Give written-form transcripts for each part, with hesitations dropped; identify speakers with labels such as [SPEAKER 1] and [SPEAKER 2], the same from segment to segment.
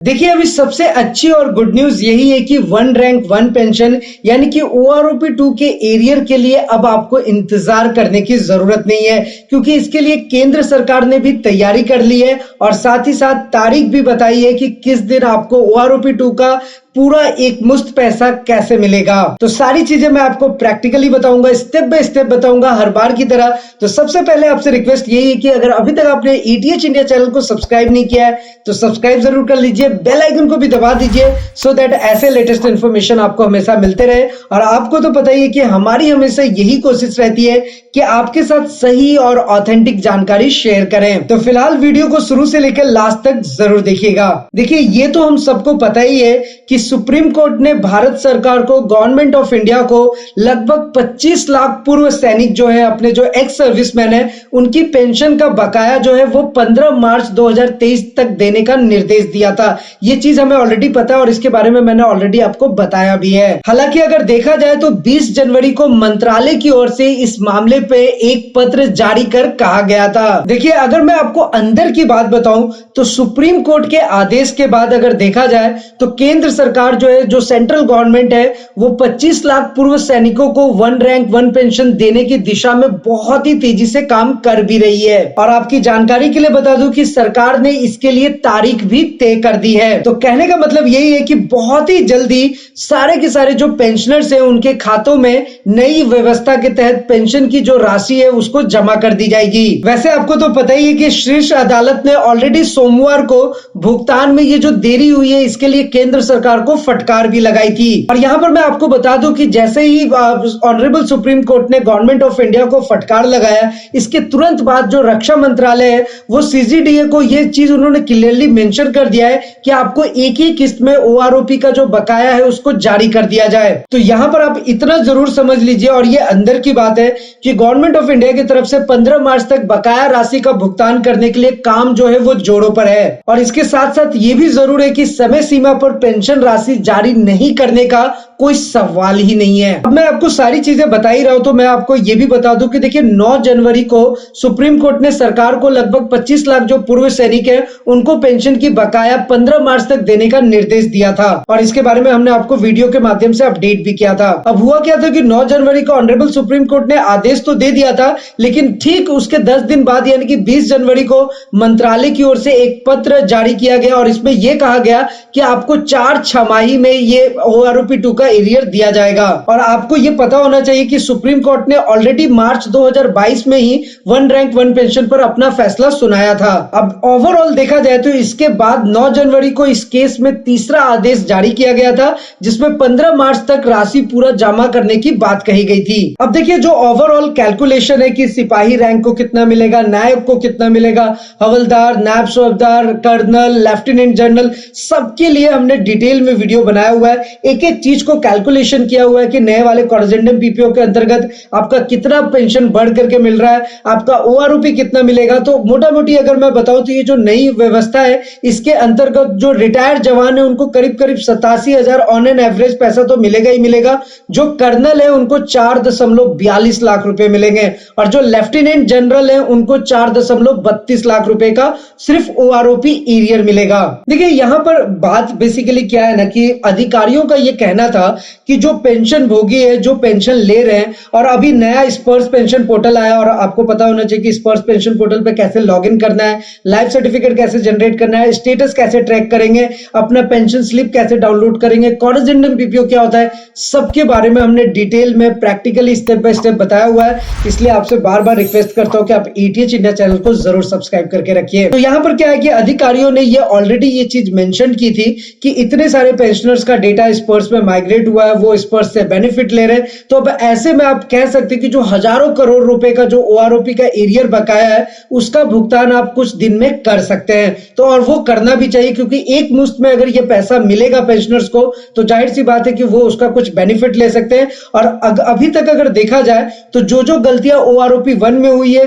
[SPEAKER 1] देखिए अभी सबसे अच्छी और गुड न्यूज यही है कि वन रैंक वन पेंशन यानी कि ओआरओपी 2 के एरियर के लिए अब आपको इंतजार करने की जरूरत नहीं है, क्योंकि इसके लिए केंद्र सरकार ने भी तैयारी कर ली है और साथ ही साथ तारीख भी बताई है कि किस दिन आपको ओआरओपी 2 का पूरा एक मुश्त पैसा कैसे मिलेगा। तो सारी चीजें मैं आपको प्रैक्टिकली बताऊंगा, स्टेप बाय स्टेप बताऊंगा हर बार की तरह। तो सबसे पहले आपसे रिक्वेस्ट यही है कि अगर अभी तक आपने ईटीएच इंडिया चैनल को सब्सक्राइब नहीं किया है तो सब्सक्राइब जरूर कर लीजिए, बेल आइकन को भी दबा दीजिए सो दैट ऐसे लेटेस्ट इन्फॉर्मेशन आपको हमेशा मिलते रहे। और आपको तो पता ही है कि हमारी हमेशा यही कोशिश रहती है कि आपके साथ सही और ऑथेंटिक जानकारी शेयर करें। तो फिलहाल वीडियो को शुरू से लेकर लास्ट तक जरूर देखिएगा। देखिए ये तो हम सबको पता ही है कि सुप्रीम कोर्ट ने भारत सरकार को, गवर्नमेंट ऑफ इंडिया को लगभग 25 लाख पूर्व सैनिक जो है, अपने जो एक्स सर्विसमैन है, उनकी पेंशन का बकाया जो है वो 15 मार्च 2023 तक देने का निर्देश दिया था। ये चीज हमें ऑलरेडी पता है और इसके बारे में मैंने ऑलरेडी आपको बताया भी है। हालांकि अगर देखा जाए तो 20 जनवरी को मंत्रालय की ओर से इस मामले पे एक पत्र जारी कर कहा गया था। देखिए अगर मैं आपको अंदर की बात बताऊं तो सुप्रीम कोर्ट के आदेश के बाद अगर देखा जाए तो केंद्र सरकार जो है, जो सेंट्रल गवर्नमेंट है, वो 25 लाख पूर्व सैनिकों को वन रैंक वन पेंशन देने की दिशा में बहुत ही तेजी से काम कर भी रही है। और आपकी जानकारी के लिए बता दूं कि सरकार ने इसके लिए तारीख भी तय कर दी है। तो कहने का मतलब यही है कि बहुत ही जल्दी सारे के सारे जो पेंशनर्स हैं उनके खातों में नई व्यवस्था के तहत पेंशन की जो राशि है उसको जमा कर दी जाएगी। वैसे आपको तो पता ही है कि शीर्ष अदालत ने ऑलरेडी सोमवार को भुगतान में ये जो देरी हुई है इसके लिए केंद्र सरकार को फटकार भी लगाई थी। और यहाँ पर मैं आपको बता दूं कि जैसे ही ऑनरेबल सुप्रीम कोर्ट ने गवर्नमेंट ऑफ इंडिया को फटकार लगाया, इसके तुरंत बाद जो रक्षा मंत्रालय है वो सीजीडीए को ये चीज उन्होंने क्लियरली मेंशन कर दिया है कि आपको एक ही किस्त में ओआरओपी का जो बकाया है उसको जारी कर दिया जाए। तो यहाँ पर आप इतना जरूर समझ लीजिए, और ये अंदर की बात है कि गवर्नमेंट ऑफ इंडिया की तरफ से 15 मार्च तक बकाया राशि का भुगतान करने के लिए काम जो है वो जोरों पर है। और इसके साथ साथ ये भी जरूर है कि समय सीमा पर पेंशन राशि जारी नहीं करने का कोई सवाल ही नहीं है। अब मैं आपको सारी चीजें बता ही रहा हूं तो मैं आपको ये भी बता दूं कि देखिए 9 जनवरी को सुप्रीम कोर्ट ने सरकार को लगभग 25 लाख जो पूर्व सैनिक है उनको पेंशन की बकाया 15 मार्च तक देने का निर्देश दिया था। और इसके बारे में हमने आपको वीडियो के माध्यम से अपडेट भी किया था। अब हुआ क्या था कि 9 जनवरी को ऑनरेबल सुप्रीम कोर्ट ने आदेश तो दे दिया था, लेकिन ठीक उसके 10 दिन बाद यानी कि 20 जनवरी को मंत्रालय की ओर से एक पत्र जारी किया गया और इसमें यह कहा गया कि आपको 4 छमाही में ये ओआरओपी 2 का एरियर दिया जाएगा। और आपको ये पता होना चाहिए कि सुप्रीम कोर्ट ने ऑलरेडी मार्च 2022 में ही वन रैंक वन पेंशन पर अपना फैसला सुनाया था। अब ओवरऑल देखा जाए तो इसके बाद 9 जनवरी को इस केस में तीसरा आदेश जारी किया गया था जिसमें 15 मार्च तक राशि पूरा जमा करने की बात कही गई थी। अब देखिए जो ओवरऑल कैलकुलेशन है कि सिपाही रैंक को कितना मिलेगा, नायक को कितना मिलेगा, हवलदार, नायब सूबेदार, कर्नल, लेफ्टिनेंट जनरल, सबके लिए हमने डिटेल में वीडियो बनाया हुआ है। एक एक चीज को कैलकुलेशन किया हुआ है कि नए वाले कॉर्जेंडम पीपीओ के अंतर्गत आपका कितना पेंशन बढ़ करके मिल रहा है, आपका ओआरओपी कितना मिलेगा। तो मोटा मोटी अगर मैं बताऊं तो ये जो नई व्यवस्था है इसके अंतर्गत जो रिटायर्ड जवान है उनको करीब करीब 87,000 ऑन एन एवरेज पैसा तो मिलेगा ही मिलेगा। जो कर्नल है उनको 4.42 लाख रुपए मिलेंगे और जो लेफ्टिनेंट जनरल है उनको 4.32 लाख रुपए का सिर्फ ओआरओपी एरियर मिलेगा। देखिए यहाँ पर बात बेसिकली क्या है ना कि अधिकारियों का ये कहना था कि जो पेंशन भोगी है, जो पेंशन ले रहे हैं, और अभी नया स्पर्श पेंशन पोर्टल आया और आपको पता होना चाहिए कि स्पर्श पेंशन पोर्टल पे कैसे लॉगिन करना है, लाइफ सर्टिफिकेट कैसे जनरेट करना है, स्टेटस कैसे ट्रैक करेंगे, अपना पेंशन स्लिप कैसे डाउनलोड करेंगे, कॉर्जेंडम पीपीओ क्या होता है, सबके बारे में हमने डिटेल में प्रैक्टिकली स्टेप बाय स्टेप बताया हुआ है। इसलिए आपसे बार बार रिक्वेस्ट करता हूं कि आप ईटीएच इंडिया चैनल को जरूर सब्सक्राइब करके रखिए। तो यहाँ पर क्या है कि अधिकारियों ने ये ऑलरेडी ये चीज मेंशन की थी कि इतने सारे पेंशनर्स का डेटा स्पर्श में माइग्रेट हुआ है, वो स्पर्श से बेनिफिट ले रहे हैं। तो अब ऐसे में आप कह सकते हैं कि जो हजारों करोड़ रुपए का जो ओआरओपी का एरियर बकाया है उसका भुगतान आप कुछ दिन में कर सकते हैं। तो और वो करना भी चाहिए क्योंकि एक मुश्त में अगर ये पैसा मिलेगा पेंशनर्स को तो जाहिर सी बात है कि वो उसका कुछ बेनिफिट ले सकते हैं। और अभी तक अगर देखा जाए तो जो गलतियां ओआरओपी 1 में हुई है,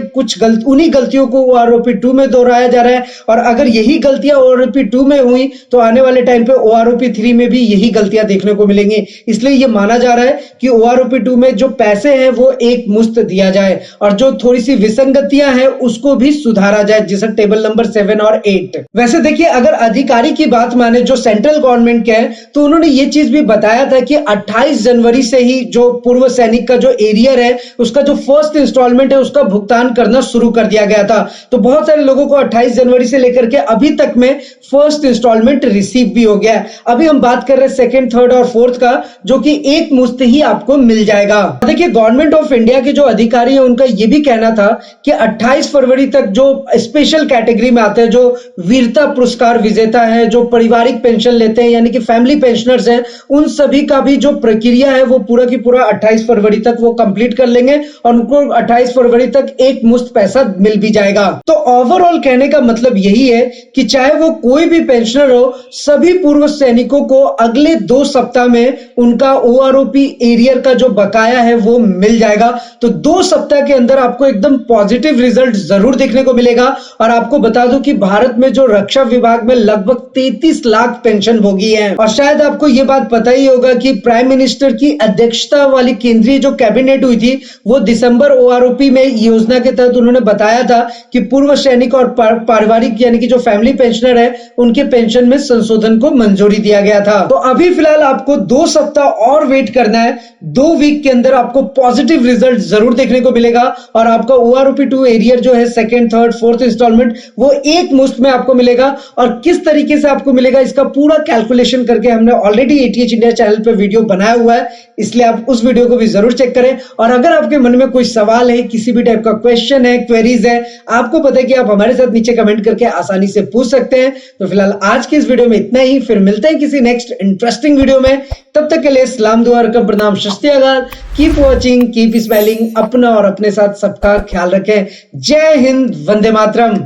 [SPEAKER 1] उन्हीं गलतियों को ओआरओपी 2 में दोहराया जा रहा है। और अगर यही गलतियां ओआरओपी 2 में हुई तो आने वाले टाइम पे ओआरओपी 3 में भी यही गलतियां देखने को मिलेंगी। देंगे। इसलिए ये माना जा रहा है कि OROP 2 में जो पैसे हैं वो एक मुश्त दिया जाए और जो थोड़ी सी विसंगतियां हैं उसको भी सुधारा जाए, जैसे टेबल नंबर 7 और 8। वैसे देखिए, अगर अधिकारी की बात माने जो सेंट्रल गवर्नमेंट के हैं, तो उन्होंने ये चीज भी बताया था कि 28 जनवरी से ही जो पूर्व सैनिक का जो एरियर है उसका जो फर्स्ट इंस्टॉलमेंट है उसका भुगतान करना शुरू कर दिया गया था। तो बहुत सारे लोगों को 28 जनवरी से लेकर के अभी तक में फर्स्ट इंस्टॉलमेंट रिसीव भी हो गया है। अभी हम बात कर रहे हैं सेकंड, थर्ड और फोर्थ का, जो कि एक मुश्त ही आपको मिल जाएगा। देखिए, गवर्नमेंट ऑफ इंडिया के जो अधिकारी हैं उनका यह भी कहना था कि 28 फरवरी तक जो स्पेशल कैटेगरी में आते हैं, जो वीरता पुरस्कार विजेता है, जो पारिवारिक पेंशन लेते हैं यानी कि फैमिली पेंशनर्स हैं, उन सभी का भी जो प्रक्रिया है वो पूरा की पूरा 28 फरवरी तक वो कंप्लीट कर लेंगे और उनको 28 फरवरी तक एक मुश्त पैसा मिल भी जाएगा। तो ओवरऑल कहने का मतलब यही है कि चाहे वो कोई भी पेंशनर हो, सभी पूर्व सैनिकों को अगले 2 सप्ताह में उनका OROP एरियर का जो बकाया है वो मिल जाएगा। तो 2 सप्ताह के अंदर आपको एकदम पॉजिटिव रिजल्ट जरूर देखने को मिलेगा। और आपको बता दूं कि भारत में जो रक्षा विभाग में लगभग 33 लाख पेंशन भोगी हैं। और शायद आपको यह बात पता ही होगा कि प्राइम मिनिस्टर की अध्यक्षता वाली केंद्रीय जो कैबिनेट हुई थी वो दिसंबर OROP में योजना के तहत उन्होंने बताया था कि पूर्व सैनिक और पारिवारिक यानी कि जो फैमिली पेंशनर है उनके पेंशन में संशोधन को मंजूरी दिया गया था। तो अभी फिलहाल आपको 2 सप्ताह और वेट करना है। 2 वीक के अंदर आपको पॉजिटिव रिजल्ट जरूर देखने को मिलेगा और आपका OROP 2 एरियर जो है सेकंड, थर्ड, फोर्थ इंस्टॉलमेंट वो एक मुश्त में आपको मिलेगा। और किस तरीके से आपको मिलेगा इसका पूरा कैलकुलेशन करके हमने ऑलरेडी ATH इंडिया चैनल पे वीडियो बनाया हुआ है, इसलिए आप उस वीडियो को भी जरूर चेक करें। और अगर आपके मन में कोई सवाल है, किसी भी टाइप का क्वेश्चन है, क्वेरीज है, आपको पता है कि आप हमारे साथ नीचे कमेंट करके आसानी से पूछ सकते हैं। तो फिलहाल आज की इस वीडियो में इतना ही, फिर मिलते हैं किसी नेक्स्ट इंटरेस्टिंग वीडियो में। तब तक के लिए सलाम, दुआ, रकम, प्रणाम, शस्त्यागार। Keep watching, keep smiling. अपना और अपने साथ सबका ख्याल रखें। जय हिंद, वंदे मातरम।